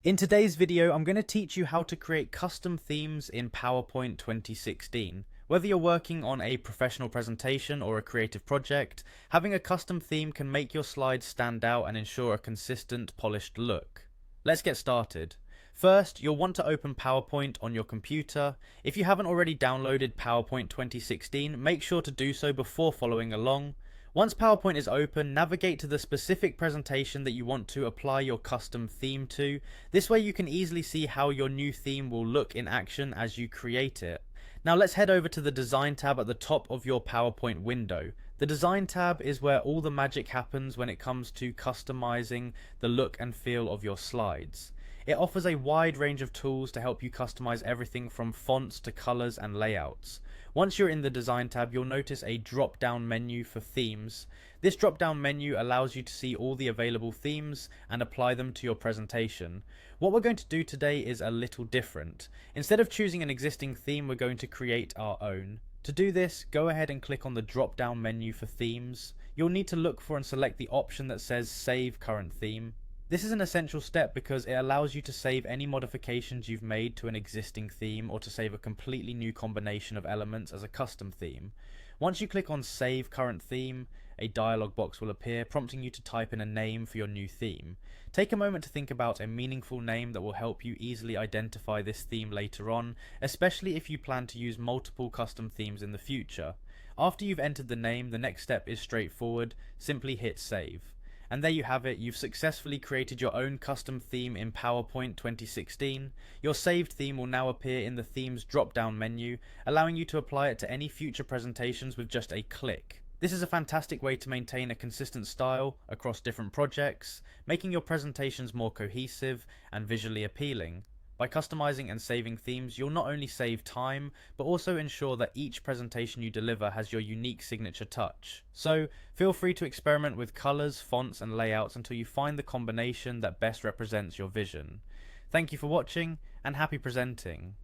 In today's video, I'm going to teach you how to create custom themes in PowerPoint 2016. Whether you're working on a professional presentation or a creative project, having a custom theme can make your slides stand out and ensure a consistent, polished look. Let's get started. First, you'll want to open PowerPoint on your computer. If you haven't already downloaded PowerPoint 2016, make sure to do so before following along. Once PowerPoint is open, navigate to the specific presentation that you want to apply your custom theme to. This way you can easily see how your new theme will look in action as you create it. Now let's head over to the Design tab at the top of your PowerPoint window. The Design tab is where all the magic happens when it comes to customizing the look and feel of your slides. It offers a wide range of tools to help you customize everything from fonts to colors and layouts. Once you're in the Design tab, you'll notice a drop-down menu for themes. This drop-down menu allows you to see all the available themes and apply them to your presentation. What we're going to do today is a little different. Instead of choosing an existing theme, we're going to create our own. To do this, go ahead and click on the drop-down menu for themes. You'll need to look for and select the option that says Save Current Theme. This is an essential step because it allows you to save any modifications you've made to an existing theme or to save a completely new combination of elements as a custom theme. Once you click on Save Current Theme, a dialog box will appear prompting you to type in a name for your new theme. Take a moment to think about a meaningful name that will help you easily identify this theme later on, especially if you plan to use multiple custom themes in the future. After you've entered the name, the next step is straightforward. Simply hit Save. And there you have it, you've successfully created your own custom theme in PowerPoint 2016. Your saved theme will now appear in the themes drop-down menu, allowing you to apply it to any future presentations with just a click. This is a fantastic way to maintain a consistent style across different projects, making your presentations more cohesive and visually appealing. By customizing and saving themes, you'll not only save time, but also ensure that each presentation you deliver has your unique signature touch. So, feel free to experiment with colors, fonts, and layouts until you find the combination that best represents your vision. Thank you for watching, and happy presenting!